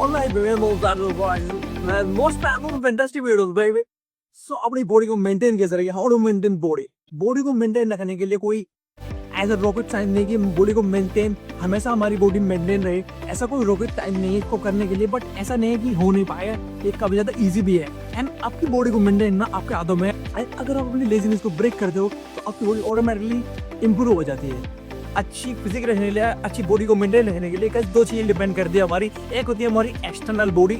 Alright, baby, most valuable boys, man, most valuable, fantastic videos, baby. So अपनी body को maintain कैसे रखिए? How to maintain body? Body को maintain रखने के लिए कोई एज अ रॉकेट साइंस नहीं कि बॉडी को मेंटेन हमेशा हमारी बॉडी मेंटेन रहे, ऐसा कोई रॉकेट टाइम नहीं है इसको करने के लिए। बट ऐसा नहीं है कि हो नहीं पाएगा, ये काफी ज्यादा इजी भी है। एंड आपकी बॉडी को मेंटेन ना आपके हाथों में है। अगर आप अपनी लेजीनेस को ब्रेक करते हो तो आपकी बॉडी ऑटोमेटिकली इंप्रूव हो जाती है। अच्छी फिजिक रहने के लिए, अच्छी बॉडी को मेंटेन रहने के लिए कई दो चीजें डिपेंड करती है हमारी। एक होती है हमारी एक्सटर्नल बॉडी,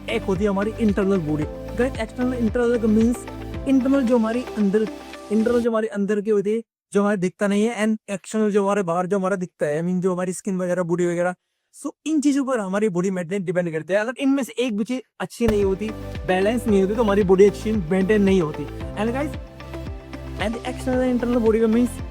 एक होती है हमारी internal body. External internal means internal जो हमारी अंदर की होती है, जो हमारे दिखता नहीं है, एंड एक्सटर्नल जो हमारे बाहर जो हमारा दिखता है, आई मीन जो हमारी स्किन वगैरह, बॉडी वगैरह। सो इन चीजों पर हमारी बॉडी मेंटेन डिपेंड करते हैं। अगर इनमें से एक भी चीज अच्छी नहीं होती, बैलेंस नहीं होती, तो हमारी बॉडी अच्छी मेंटेन नहीं होती। And guys, and external internal body का मीन्स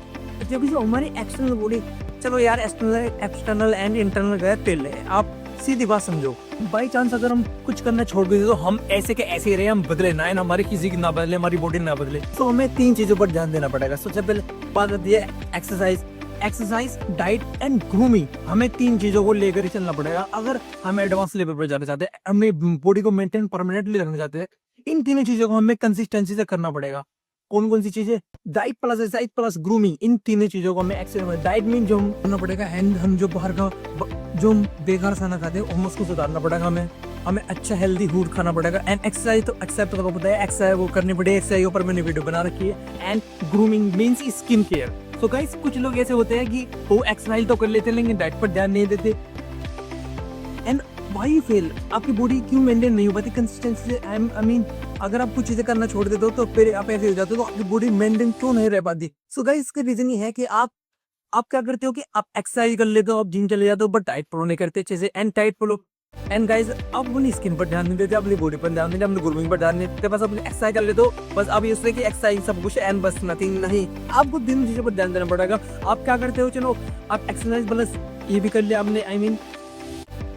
जब जो हमारी एक्सटर्नल बॉडी, चलो यार एक्सटर्नल एंड इंटरनल गए पहले, आप सीधी बात समझो। बाई चांस अगर हम कुछ करना छोड़ देते तो हम ऐसे के ऐसे ही रहे, हम बदले ना, हमारी किसी की ना बदले, हमारी बॉडी ना बदले। तो हमें तीन चीजों पर ध्यान देना पड़ेगा। सबसे पहले बात आती है एक्सरसाइज, डाइट एंड ग्रूमिंग। हमें तीन चीजों को लेकर ही चलना पड़ेगा अगर हम एडवांस लेवल पर जाना चाहते हैं, हमें बॉडी को मेंटेन परमानेंटली रखना चाहते हैं। इन तीनों चीजों को हमें कंसिस्टेंसी से करना पड़ेगा। कौन कौन सी चीजें? Diet plus exercise plus grooming. इन तीनों चीजों को हमें एक्सरसाइज, डाइट मीन जो हम करना पड़ेगा, एंड हम जो बाहर का जो बेकार खाना खाते हैं उसको सुधारना पड़ेगा। हमें अच्छा हेल्दी फूड खाना पड़ेगा। एंड एक्सरसाइज तो एक्सेप्ट तो पता है, एक्सरसाइज वो करनी पड़ेगी। एक्सरसाइज के ऊपर मैंने वीडियो बना रखी है। And grooming means skin care. So guys, कुछ लोग ऐसे होते हैं कि वो एक्सरसाइज तो कर लेते हैं लेकिन डाइट पर ध्यान नहीं देते। And why fail? आपकी बॉडी क्यों मेंटेन नहीं हो पाती कंसिस्टेंसी से? आई मीन अगर आप कुछ चीजें करना छोड़ देते हो तो फिर आप ऐसे हो जाते हो, तो आपकी बॉडी मेंटेन क्यों नहीं रह पाती? सो गाइस, इसका रीजन ये है कि आप क्या करते हो कि आप एक्सरसाइज कर लेते हो, आप जिम चले जाते हो, बट डाइट फॉलो नहीं करते अच्छे से। And diet follow, and guys आप अपनी स्किन पर ध्यान नहीं देते, अपनी बॉडी पर ध्यान नहीं देते, अपनी ग्रूमिंग पर ध्यान नहीं देते, बस अपनी एक्सरसाइज कर लेते हो। बस अब ये सोचे कि एक्सरसाइज सब कुछ एंड बस नथिंग नहीं, आपको तीन चीजों पर ध्यान देना पड़ेगा। आप क्या करते हो? चलो आप एक्सरसाइज प्लस ये भी कर लिया आपने, आई मीन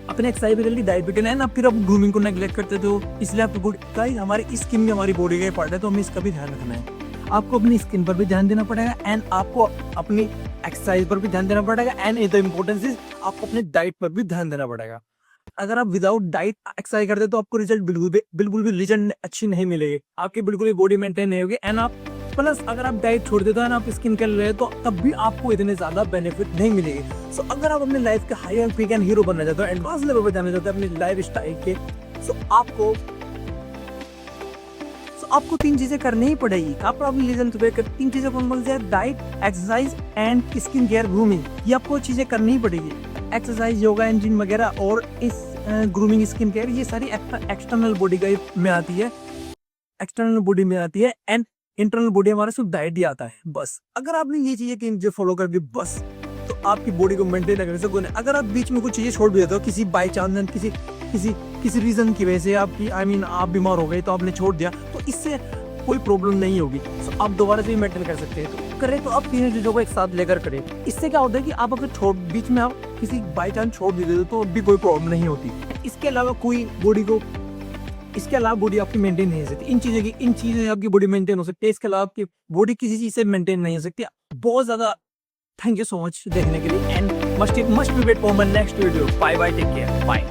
अपने एक्सरसाइज भी कर ली, डाइट भी कर लिया, फिर आप ग्रूमिंग को नेग्लेक्ट करते हो। इसलिए आपकी बॉडी का ही, हमारी स्किन में हमारी बॉडी का ही पार्ट है, तो हमें इसका भी ध्यान रखना है। आपको अपनी स्किन पर भी ध्यान देना पड़ेगा, एंड आपको अपनी एक्सरसाइज पर भी ध्यान देना पड़ेगा, एंड द इम्पोर्टेंस इज आपको अपने डाइट पर भी ध्यान देना पड़ेगा। अगर आप विदाउट डाइट एक्सरसाइज करते तो आपको रिजल्ट बिल्कुल भी रिजल्ट अच्छी नहीं मिलेगी, आपकी बिल्कुल भी बॉडी मेंटेन नहीं होगी। एंड आप प्लस अगर आप डाइट छोड़ देते हो ना, आप स्किन कर रहे हो, तो तब भी आपको इतने ज्यादा बेनिफिट नहीं मिलेगी। सो अगर आप अपनी लाइफ के high and peak and hero बनना चाहते हो, एडवांस लेवल पर जाना चाहते हो अपनी लाइफ स्टाइल के, सो आपको तीन चीजें करनी ही पड़ेगी। आप अपनी रीजन तीन चीजें कौन सी है? Diet, exercise and skin care, grooming. ये आपको चीजें करनी ही पड़ेगी। एक्सरसाइज, योगा एंड जिम वगैरह, और इस ग्रूमिंग, स्किन केयर, ये सारी एक्सटर्नल बॉडी का में आती है, एक्सटर्नल बॉडी में आती है। एंड इंटरनल बॉडी हमारा सिर्फ डाइट ही आता है बस। अगर आपने ये चीजें फॉलो कर दी बस, तो आपकी बॉडी को मेंटेन करने से कोई नहीं। अगर आप बीच में कुछ चीजें छोड़ भी देते हो, किसी बाई चांस किसी रीजन की वजह से आपकी, आई मीन आप बीमार हो गए तो आपने छोड़ दिया, तो इससे कोई प्रॉब्लम नहीं होगी। सो आप दोबारा से मेंटेन कर सकते हैं। तो करें तो आप तीनों चीजों को एक साथ लेकर करें। इससे क्या होता है कि आप अगर बीच में आप किसी बाई चांस छोड़ भी देते तो भी कोई प्रॉब्लम नहीं होती। इसके अलावा बॉडी आपकी मेंटेन नहीं हो सकती। इन चीजें आपकी बॉडी मेंटेन हो सकती है, इसके अलावा आपकी बॉडी किसी चीज से मेंटेन नहीं हो सकती। बहुत ज्यादा थैंक यू सो मच देखने के लिए, and must be wait for my next video. Bye bye, take care, bye.